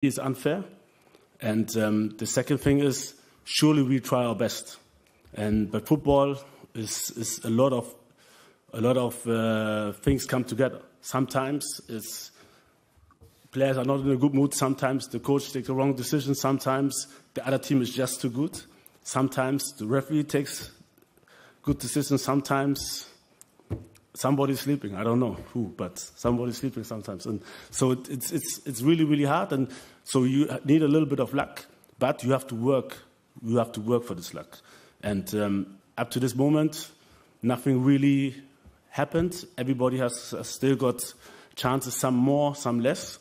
is unfair. And the second thing is, surely we try our best. But football is a lot of things come together. Sometimes players are not in a good mood. Sometimes the coach takes the wrong decision. Sometimes the other team is just too good. Sometimes the referee takes good decisions. Sometimes somebody's sleeping. I don't know who, but somebody's sleeping sometimes. And so it's really, really hard. And so you need a little bit of luck, but you have to work. You have to work for this luck. And up to this moment, nothing really happened. Everybody has still got chances, some more, some less.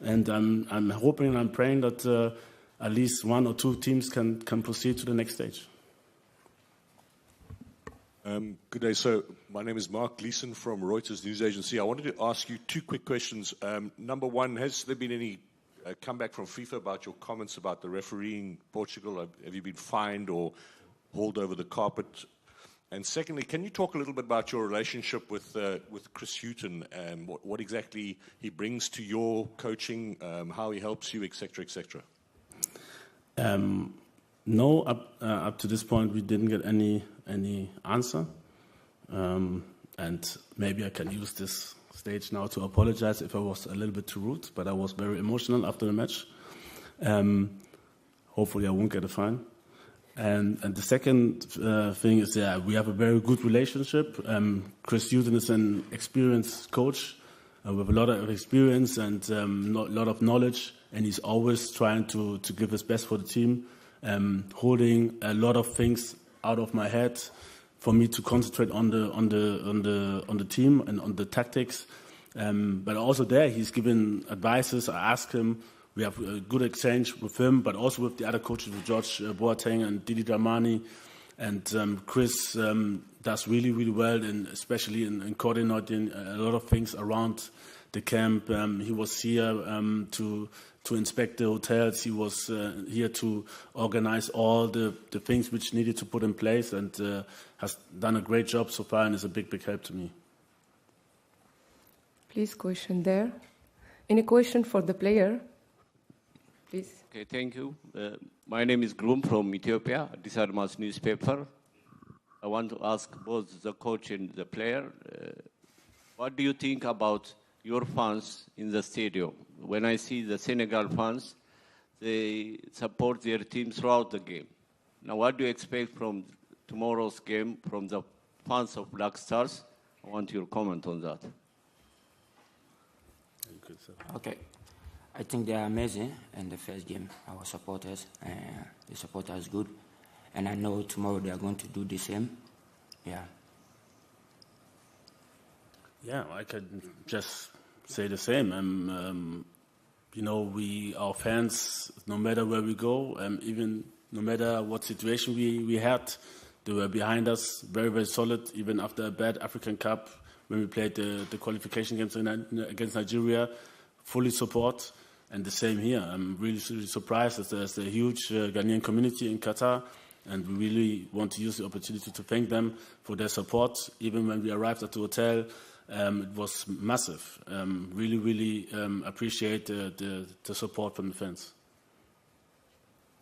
And I'm hoping and I'm praying that at least one or two teams can proceed to the next stage. Good day. So my name is Mark Gleeson from Reuters News Agency. I wanted to ask you two quick questions. Number one, has there been any comeback from FIFA about your comments about the refereeing Portugal? Have you been fined or hauled over the carpet? And secondly, can you talk a little bit about your relationship with Chris Hughton and what exactly he brings to your coaching, how he helps you, etc., etc.? No, up to this point, we didn't get any answer. And maybe I can use this stage now to apologize if I was a little bit too rude, but I was very emotional after the match. Hopefully I won't get a fine. And the second thing is, we have a very good relationship. Chris Hughton is an experienced coach with a lot of experience and a lot of knowledge, and he's always trying to give his best for the team, holding a lot of things out of my head for me to concentrate on the team and on the tactics. But also there, he's given advices. I ask him. We have a good exchange with him, but also with the other coaches, with George Boateng and Didi Dramani. And Chris does really, really well, especially in coordinating a lot of things around the camp. He was here to inspect the hotels. He was here to organize all the things which needed to put in place, and has done a great job so far and is a big, big help to me. Please, question there. Any question for the player? Please. Okay, thank you. My name is Groom from Ethiopia, Disarmas newspaper. I want to ask both the coach and the player, what do you think about your fans in the stadium? When I see the Senegal fans, they support their team throughout the game. Now, what do you expect from tomorrow's game from the fans of Black Stars? I want your comment on that. Okay. I think they are amazing in the first game, our supporters. The supporters good. And I know tomorrow they are going to do the same. Yeah. Yeah, I could just say the same. Our fans, no matter where we go, even no matter what situation we had, they were behind us, very, very solid, even after a bad African Cup, when we played the qualification games against Nigeria, fully support. And the same here. I'm really, really surprised that there's a huge Ghanaian community in Qatar, and we really want to use the opportunity to thank them for their support. Even when we arrived at the hotel, it was massive. Really, really appreciate the support from the fans.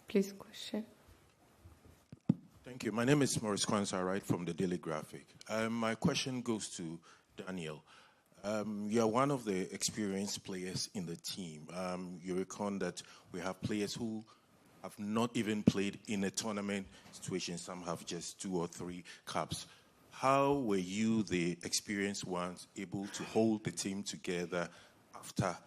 Please, question. Thank you. My name is Maurice Kwanzaa, I write from the Daily Graphic. My question goes to Daniel. You are one of the experienced players in the team. You reckon that we have players who have not even played in a tournament situation. Some have just 2 or 3 caps. How were you, the experienced ones, able to hold the team together after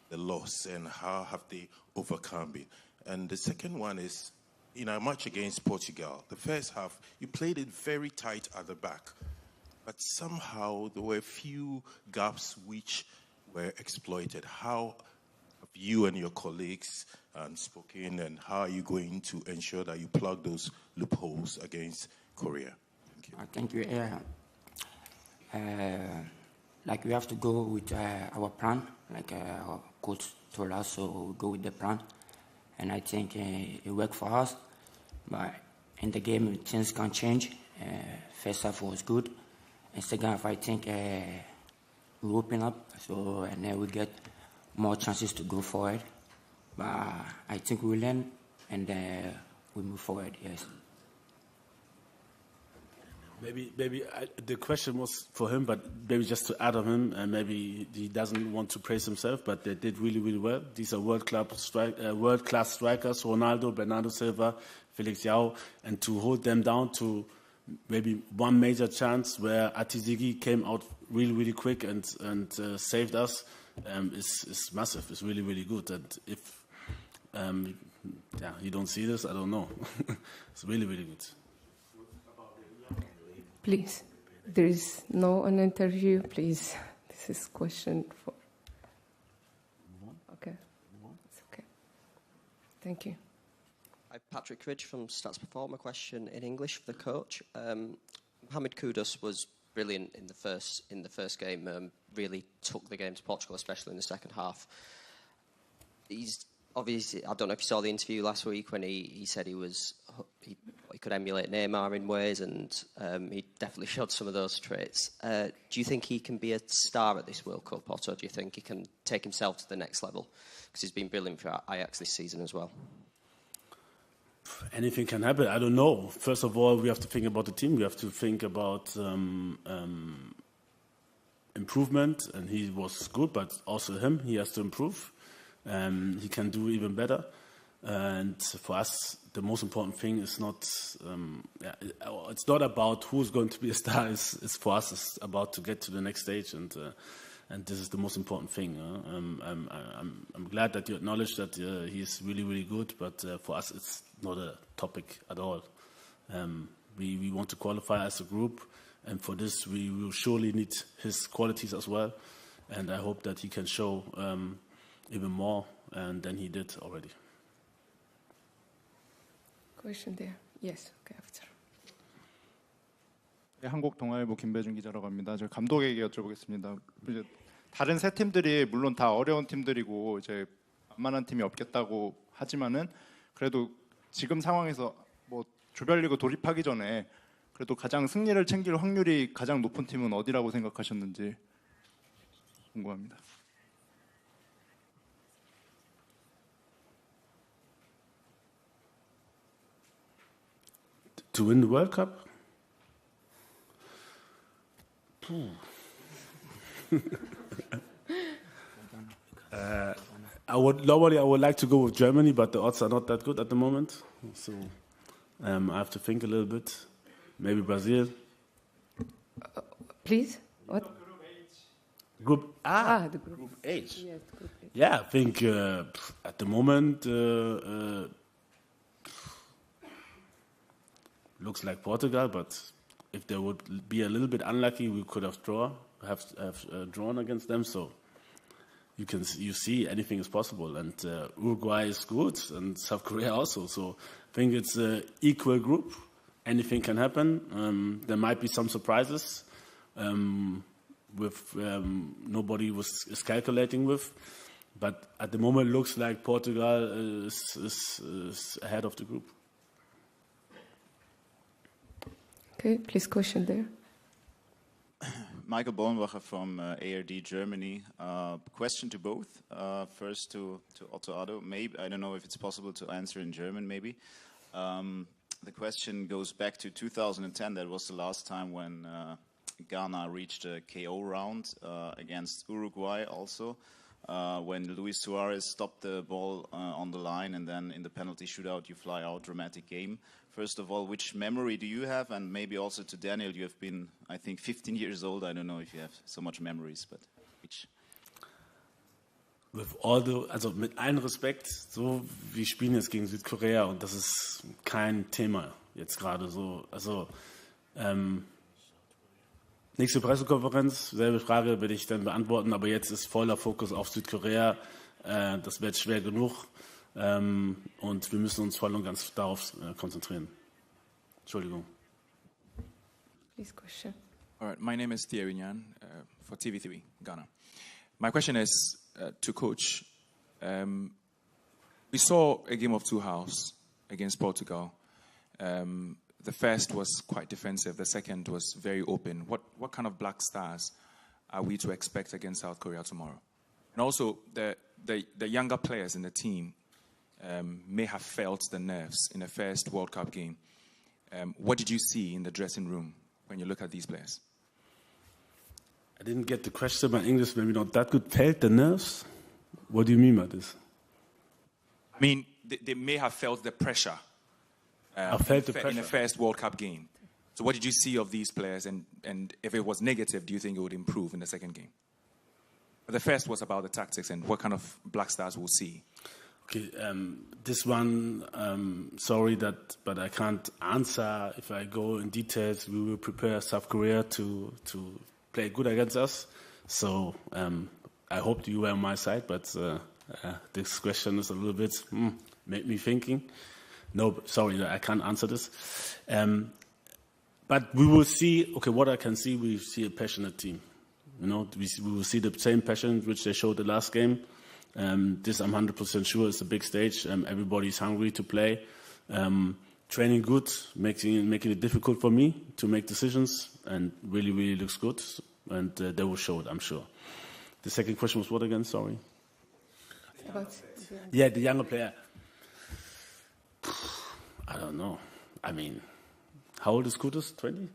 the loss, and how have they overcome it? And the second one is, in our match against Portugal, the first half, you played it very tight at the back. But somehow there were a few gaps which were exploited. How have you and your colleagues spoken, and how are you going to ensure that you plug those loopholes against Korea? Thank you. We have to go with our plan, like our coach told us, so we go with the plan. And I think it worked for us. But in the game, things can change. First half was good. And second half, I think we open up, and then we get more chances to go forward. But I think we learn and we move forward, yes. Maybe the question was for him, but maybe just to add on him, and maybe he doesn't want to praise himself, but they did really, really well. These are world-class strikers, Ronaldo, Bernardo Silva, Felix Yao, and to hold them down to maybe one major chance where Atizigi came out really, really quick and saved us is massive. It's really, really good. And if you don't see this, I don't know. It's really, really good. Please, there is no an interview. Please, this is question for. Okay, it's okay. Thank you. I'm Patrick Ridge from Stats Performer. Question in English for the coach. Mohamed Kudus was brilliant in the first game. Really took the game to Portugal, especially in the second half. He's obviously, I don't know if you saw the interview last week when he said he could emulate Neymar in ways, and he definitely showed some of those traits. Do you think he can be a star at this World Cup, Otto? Do you think he can take himself to the next level? Because he's been brilliant for Ajax this season as well. Anything can happen. I don't know. First of all, we have to think about the team. We have to think about improvement, and he was good, but also he has to improve. He can do even better. And for us, the most important thing is not, it's not about who's going to be a star. It's for us, it's about to get to the next stage, and this is the most important thing. I'm glad that you acknowledge that he's really, really good, but for us, it's not a topic at all. We want to qualify as a group, and for this, we will surely need his qualities as well, and I hope that he can show even more than he did already. Question there. Yes. Okay. After. 네, 한국 동아일보 김배준 기자라고 합니다. 저 감독에게 여쭤보겠습니다. 이제 다른 세 팀들이 물론 다 어려운 팀들이고 이제 만만한 팀이 없겠다고 하지만은 그래도 지금 상황에서 뭐 조별리그 돌입하기 전에 그래도 가장 승리를 챙길 확률이 가장 높은 팀은 어디라고 생각하셨는지 궁금합니다. To win the World Cup? I would like to go with Germany, but the odds are not that good at the moment. So I have to think a little bit. Maybe Brazil. Please. What? Group the group. Group H. Yes, group H. Yeah, I think at the moment looks like Portugal, but if they would be a little bit unlucky, we could have drawn against them. So you see anything is possible, and Uruguay is good, and South Korea also. So I think it's an equal group. Anything can happen. There might be some surprises with nobody is calculating with, but at the moment it looks like Portugal is ahead of the group. Okay, please question there. Michael Bornbacher from ARD Germany. Question to both. First to Otto Addo. Maybe I don't know if it's possible to answer in German. Maybe the question goes back to 2010. That was the last time when Ghana reached a KO round against Uruguay. Also, when Luis Suarez stopped the ball on the line, and then in the penalty shootout, you fly out. Dramatic game. First of all, which memory do you have? And maybe also to Daniel, you have been, I think, 15 years old. I don't know if you have so much memories, but which? Also mit allem Respekt, so wir spielen jetzt gegen Südkorea und das ist kein Thema jetzt gerade so. Also nächste Pressekonferenz, selbe Frage werde ich dann beantworten, aber jetzt ist voller Fokus auf Südkorea. Das wird schwer genug. Und wir müssen uns voll und ganz darauf konzentrieren. Entschuldigung. Please question. All right, my name is Thierry Nyan for TV3 Ghana. My question is to Coach. We saw a game of two halves against Portugal. The first was quite defensive. The second was very open. What kind of black stars are we to expect against South Korea tomorrow? And also the younger players in the team. may have felt the nerves in the first World Cup game. What did you see in the dressing room when you look at these players? I didn't get the question. My English maybe not that good. Felt the nerves? What do you mean by this? I mean, they may have felt the pressure. I felt the pressure in the first World Cup game. So what did you see of these players? And if it was negative, do you think it would improve in the second game? But the first was about the tactics and what kind of Black Stars we'll see. Okay, this one, sorry but I can't answer. If I go in details, we will prepare South Korea to play good against us. So I hope you were on my side, but this question is a little bit made me thinking. No, sorry, I can't answer this. But we will see. Okay, what I can see, we see a passionate team. You know, we will see the same passion which they showed the last game. This I'm 100% sure is a big stage. Everybody's hungry to play. Training good, making it difficult for me to make decisions, and really looks good. And they will show it, I'm sure. The second question was what again? Sorry. Yeah, the younger player. I don't know. I mean, how old is Kudus? 20?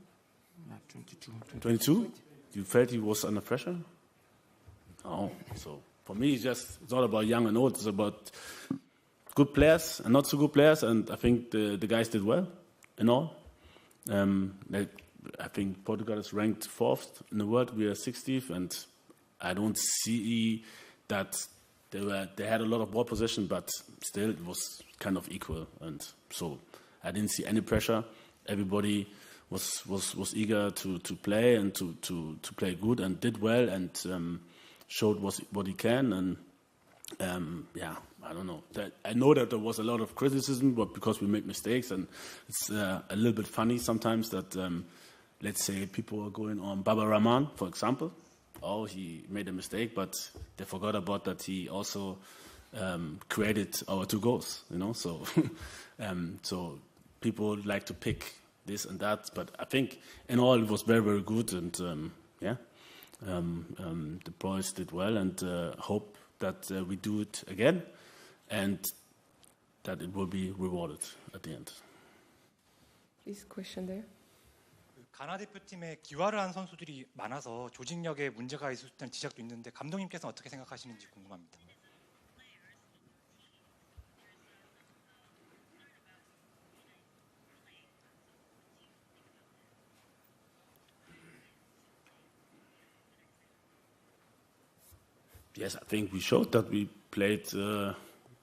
22. 22? You felt he was under pressure? Oh, so for me, it's not about young and old. It's about good players and not so good players. And I think the guys did well in all. I think Portugal is ranked 4th in the world. We are 60th, and I don't see that they had a lot of ball possession, but still it was kind of equal. And so I didn't see any pressure. Everybody was eager to play and to play good and did well and showed what he can. And I don't know. I know that there was a lot of criticism, but because we make mistakes, and it's a little bit funny sometimes that let's say people are going on Baba Rahman, for example. Oh, he made a mistake, but they forgot about that he also created our 2 goals. You know, so so people like to pick this and that, but I think in all it was very good, and the boys did well, and hope that we do it again, and that it will be rewarded at the end. Please, question there. 가나 대표팀에 기화를 한 선수들이 많아서 조직력에 문제가 있을 수 있다는 지적도 있는데 감독님께서는 어떻게 생각하시는지 궁금합니다. Yes, I think we showed that we played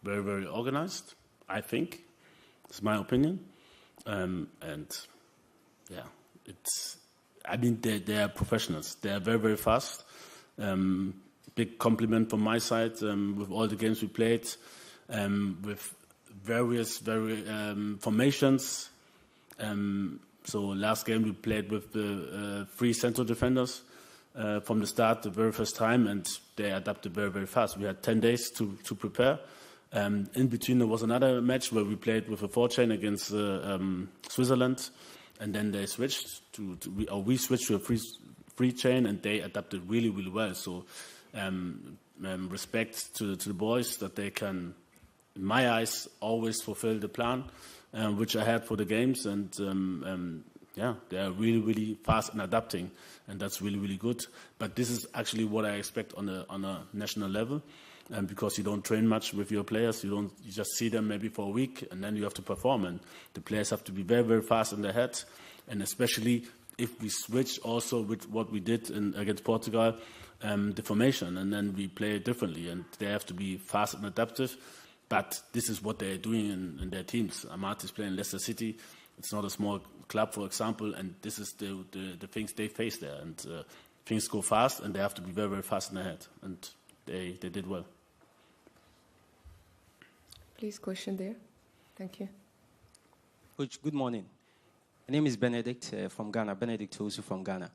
very organized. I think it's my opinion, and yeah, I mean, they are professionals. They are very fast. Big compliment from my side with all the games we played, with various formations. So last game we played with the 3 central defenders. From the start, the very first time, and they adapted very fast. We had 10 days to prepare. In between, there was another match where we played with a 4-chain against Switzerland, and then they switched we switched to a 3-chain, and they adapted really well. So respect to the boys that they can, in my eyes, always fulfill the plan which I had for the games, and they are really fast in adapting, and that's really good. But this is actually what I expect on a national level, because you don't train much with your players. You just see them maybe for a week, and then you have to perform. And the players have to be very fast in their head, and especially if we switch also with what we did against Portugal, the formation, and then we play it differently, and they have to be fast and adaptive. But this is what they're doing in their teams. Amat is playing Leicester City. It's not a small club, for example, and this is the things they face there. And things go fast, and they have to be very fast in their head. And they did well. Please, question there. Thank you. Coach, good morning. My name is Benedict from Ghana. Benedict Osu from Ghana.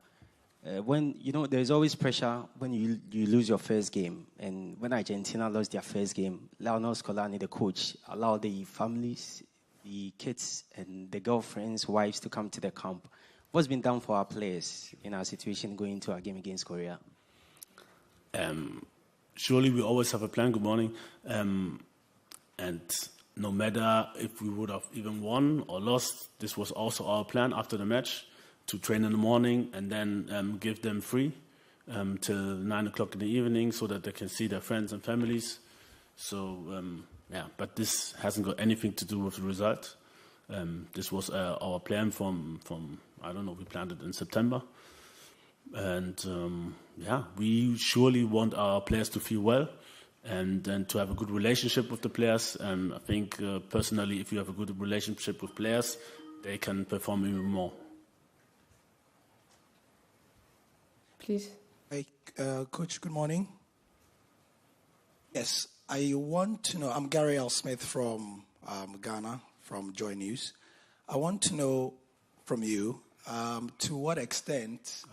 When there's always pressure when you lose your first game, and when Argentina lost their first game, Lionel Scolani, the coach, allowed the families, the kids, and the girlfriends, wives to come to the camp. What's been done for our players in our situation going into our game against Korea? Surely we always have a plan. Good morning. And no matter if we would have even won or lost, this was also our plan after the match, to train in the morning and then give them free till 9 o'clock in the evening so that they can see their friends and families. So, but this hasn't got anything to do with the result. This was our plan from, I don't know, we planned it in September. And we surely want our players to feel well and to have a good relationship with the players. I think personally, if you have a good relationship with players, they can perform even more. Please. Hey, Coach, good morning. Yes, I want to know, I'm Gary L. Smith from Ghana, from Joy News. I want to know from you, to what extent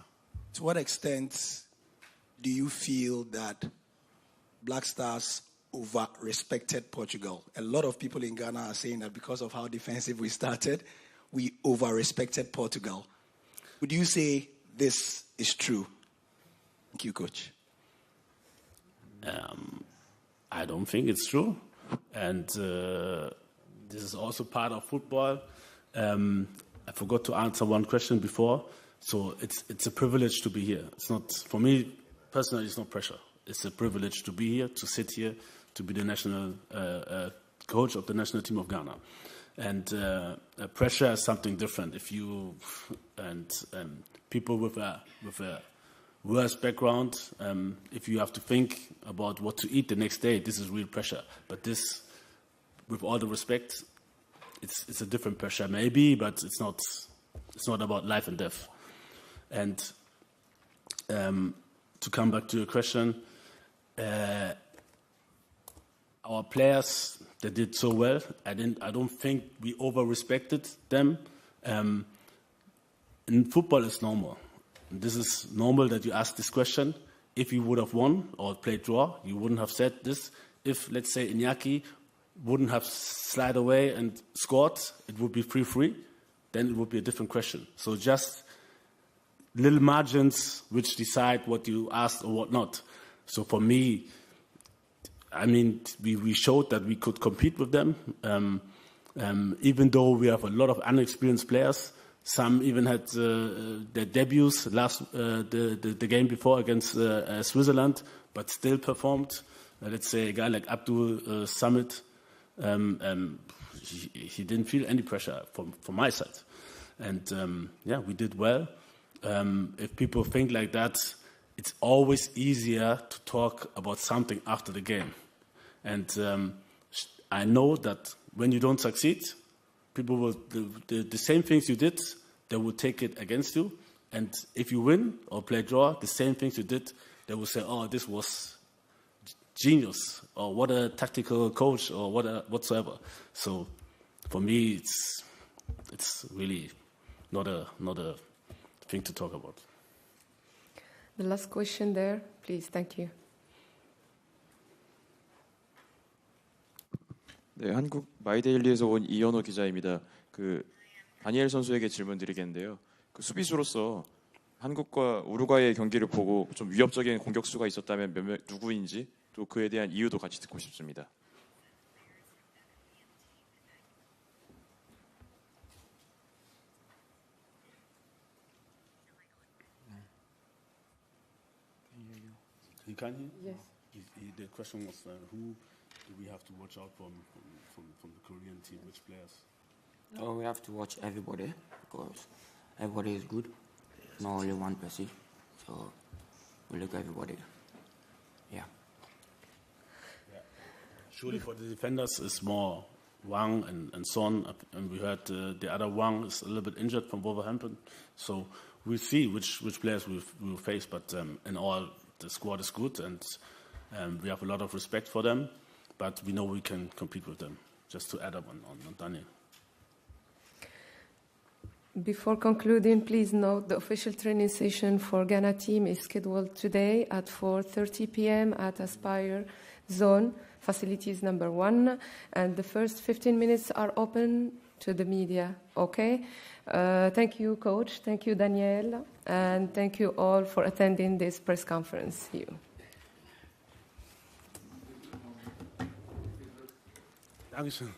do you feel that Black Stars over-respected Portugal? A lot of people in Ghana are saying that because of how defensive we started, we over-respected Portugal. Would you say this is true? Thank you, Coach. I don't think it's true. And this is also part of football. I forgot to answer one question before. So it's a privilege to be here. It's not, for me personally, it's not pressure. It's a privilege to be here, to sit here, to be the national coach of the national team of Ghana. And pressure is something different. If you and people with a worse background, if you have to think about what to eat the next day, this is real pressure. But this, with all the respect, it's a different pressure maybe, but it's not about life and death. And to come back to your question, our players, they did so well. I don't think we over-respected them. In football, it's normal. This is normal that you ask this question. If you would have won or played draw, you wouldn't have said this. If, let's say, Iñaki wouldn't have slid away and scored, it would be 3-3, then it would be a different question. So just little margins which decide what you asked or what not. So for me, I mean, we showed that we could compete with them, even though we have a lot of unexperienced players. Some even had their debuts the game before against Switzerland, but still performed. Let's say a guy like Abdul Samit, he didn't feel any pressure from my side. And we did well. If people think like that, it's always easier to talk about something after the game. And I know that when you don't succeed, people will, the same things you did, they will take it against you. And if you win or play draw, the same things you did, they will say, oh, this was genius, or what a tactical coach, or whatsoever. So for me, it's really not a thing to talk about. The last question there, please. Thank you. 네, 한국 마이데일리에서 온 이현호 기자입니다. 다니엘 선수에게 질문드리겠는데요. 수비수로서 한국과 우루과이의 경기를 보고 좀 위협적인 공격수가 있었다면 누구인지 또 그에 대한 이유도 같이 듣고 싶습니다. You can hear? Yes. The question was who do we have to watch out from the Korean team? Which players? Oh, we have to watch everybody because everybody is good. Not only one person. So we look at everybody. Yeah. Surely for the defenders, it's more Wang and Son. And we heard the other Wang is a little bit injured from Wolverhampton. So we'll see which players we will face. But in all, the squad is good and we have a lot of respect for them. But we know we can compete with them. Just to add up on Daniel. Before concluding, please note the official training session for Ghana team is scheduled today at 4:30 p.m. at Aspire Zone, facilities number 1, and the first 15 minutes are open to the media. Okay? Thank you, Coach. Thank you, Daniel. And thank you all for attending this press conference here. Dankeschön.